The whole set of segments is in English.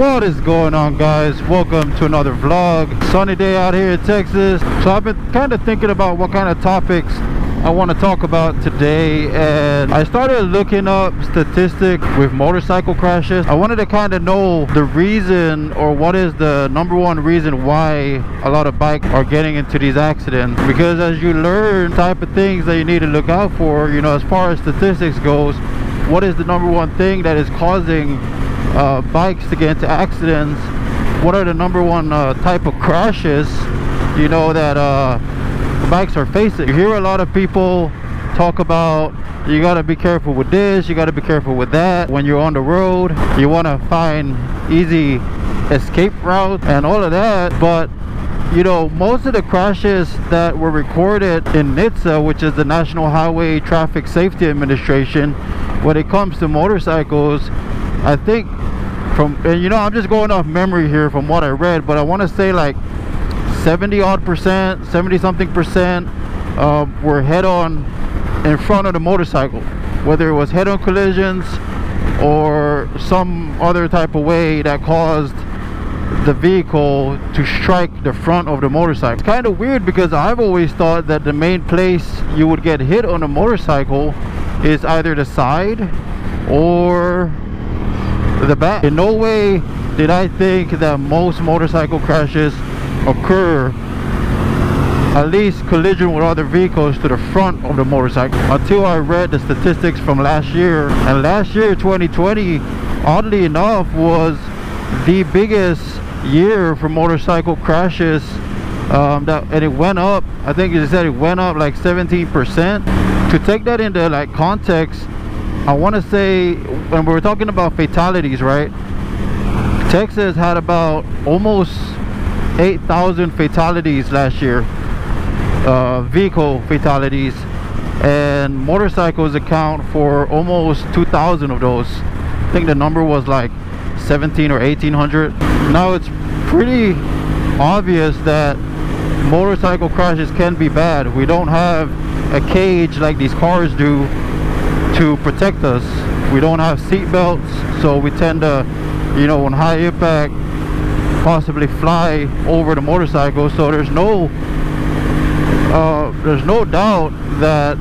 What is going on, guys? Welcome to another vlog. Sunny day out here in Texas. So I've been kind of thinking about what kind of topics I want to talk about today, and I started looking up statistics with motorcycle crashes. I wanted to kind of know the reason, or what is the number one reason why a lot of bikes are getting into these accidents, because as you learn type of things that you need to look out for, you know, as far as statistics goes, what is the number one thing that is causing bikes to get into accidents? What are the number one type of crashes, you know, that bikes are facing? You hear a lot of people talk about you got to be careful with this, you got to be careful with that. When you're on the road, you want to find easy escape routes and all of that. But you know, most of the crashes that were recorded in NHTSA, which is the National Highway Traffic Safety Administration, when it comes to motorcycles, I think and you know, I'm just going off memory here from what I read, but I want to say like 70 something percent were head-on in front of the motorcycle, whether it was head-on collisions or some other type of way that caused the vehicle to strike the front of the motorcycle. It's kind of weird, because I've always thought that the main place you would get hit on a motorcycle is either the side or the back. In no way did I think that most motorcycle crashes occur, at least collision with other vehicles, to the front of the motorcycle, until I read the statistics from last year. And last year, 2020, oddly enough, was the biggest year for motorcycle crashes, and it went up, I think you said it went up like 17%. To take that into like context, I want to say, when we were talking about fatalities, right, Texas had about almost 8,000 fatalities last year, vehicle fatalities, and motorcycles account for almost 2,000 of those. I think the number was like 17 or 1,800. Now it's pretty obvious that motorcycle crashes can be bad. We don't have a cage like these cars do to protect us. We don't have seat belts, so we tend to, you know, on high impact, possibly fly over the motorcycle. So there's no doubt that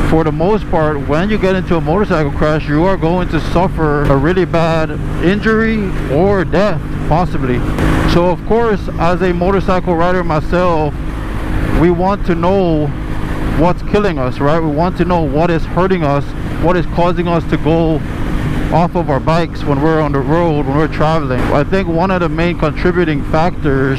for the most part, when you get into a motorcycle crash, you are going to suffer a really bad injury or death, possibly. So of course, as a motorcycle rider myself, we want to know what's killing us, right? We want to know what is hurting us, what is causing us to go off of our bikes when we're on the road, when we're traveling. I think one of the main contributing factors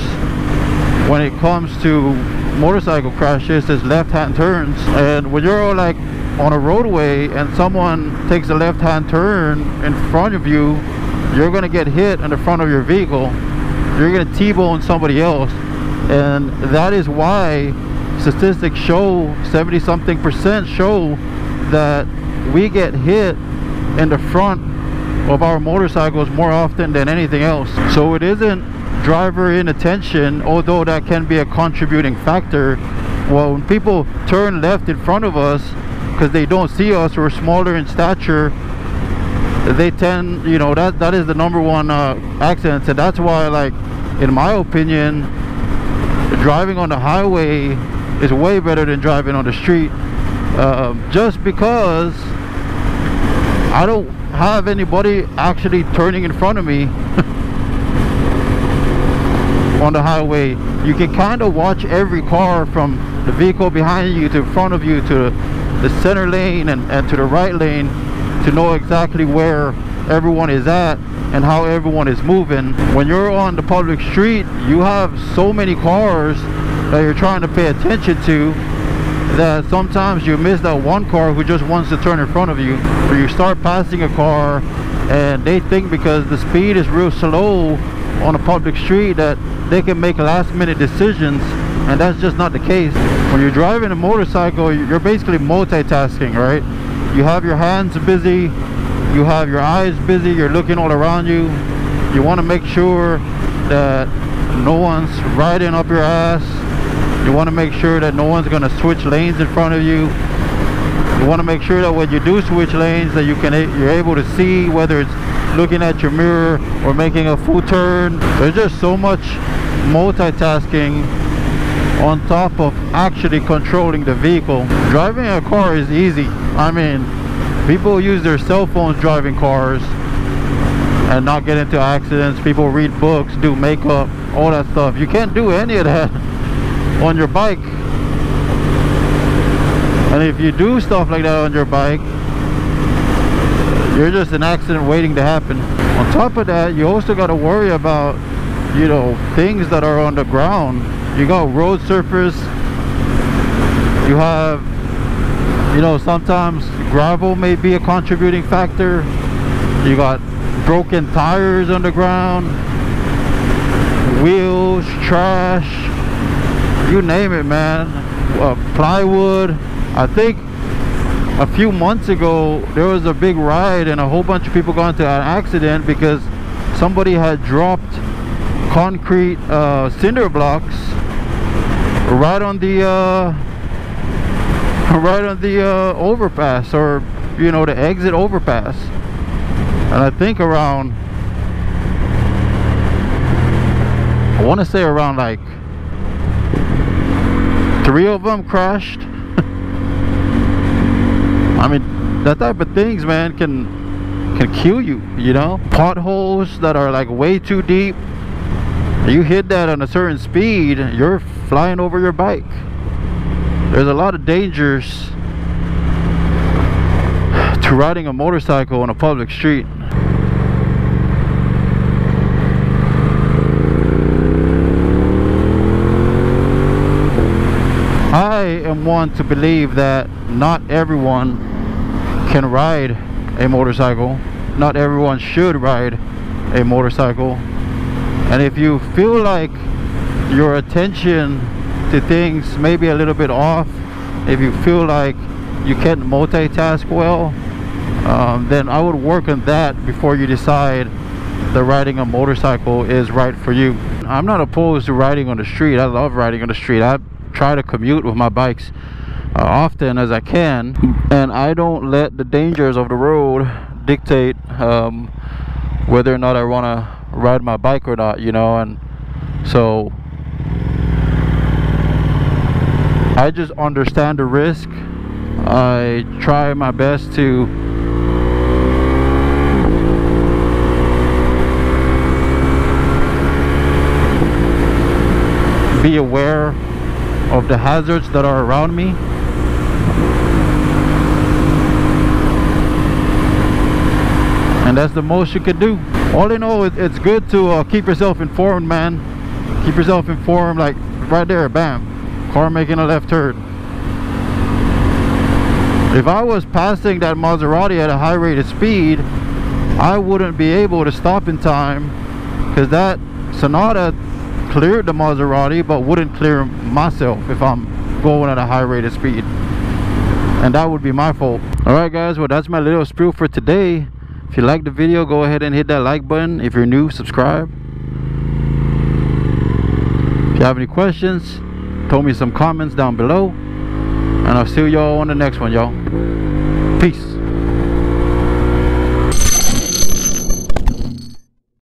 when it comes to motorcycle crashes is left-hand turns. And when you're like on a roadway and someone takes a left-hand turn in front of you, you're gonna get hit in the front of your vehicle. You're gonna T-bone somebody else. And that is why statistics show, 70 something percent show, that we get hit in the front of our motorcycles more often than anything else. So it isn't driver inattention, although that can be a contributing factor. Well, when people turn left in front of us because they don't see us, or smaller in stature, they tend, you know, that is the number one accident. And that's why, like, in my opinion, driving on the highway is way better than driving on the street, just because I don't have anybody actually turning in front of me. On the highway, you can kind of watch every car, from the vehicle behind you to in front of you to the center lane and to the right lane, to know exactly where everyone is at and how everyone is moving. When you're on the public street, you have so many cars that you're trying to pay attention to, that sometimes you miss that one car who just wants to turn in front of you, or you start passing a car and they think because the speed is real slow on a public street that they can make last-minute decisions, and that's just not the case. When you're driving a motorcycle, you're basically multitasking, right? You have your hands busy, you have your eyes busy, you're looking all around you. You want to make sure that no one's riding up your ass. You want to make sure that no one's going to switch lanes in front of you. You want to make sure that when you do switch lanes, that you're able to see whether it's looking at your mirror or making a full turn. There's just so much multitasking on top of actually controlling the vehicle. Driving a car is easy. I mean, people use their cell phones driving cars and not get into accidents. People read books, do makeup, all that stuff. You can't do any of that on your bike. And if you do stuff like that on your bike, you're just an accident waiting to happen. On top of that, you also got to worry about, you know, things that are on the ground. You got road surface. You have, you know, sometimes gravel may be a contributing factor. You got broken tires on the ground, wheels, trash, you name it, man. Plywood. I think a few months ago there was a big riot and a whole bunch of people got into an accident because somebody had dropped concrete cinder blocks right on the overpass, or you know, the exit overpass. And I think around, I want to say around like 3 of them crashed. I mean, that type of things, man, can kill you, you know. Potholes that are like way too deep, you hit that on a certain speed, you're flying over your bike. There's a lot of dangers to riding a motorcycle on a public street. I am one to believe that not everyone can ride a motorcycle. Not everyone should ride a motorcycle. And if you feel like your attention to things may be a little bit off, if you feel like you can't multitask well, then I would work on that before you decide that riding a motorcycle is right for you. I'm not opposed to riding on the street. I love riding on the street. I try to commute with my bikes often as I can, and I don't let the dangers of the road dictate whether or not I want to ride my bike or not, you know. And so I just understand the risk. I try my best to be aware of the hazards that are around me. And that's the most you can do. All in all, it's good to keep yourself informed, man. Keep yourself informed. Like right there, bam, car making a left turn. If I was passing that Maserati at a high rate of speed, I wouldn't be able to stop in time, because that Sonata cleared the Maserati but wouldn't clear myself if I'm going at a high rate of speed, and that would be my fault. Alright guys, well, that's my little spiel for today. If you like the video, go ahead and hit that like button. If you're new, subscribe. If you have any questions, throw me some comments down below, and I'll see y'all on the next one, y'all. Peace.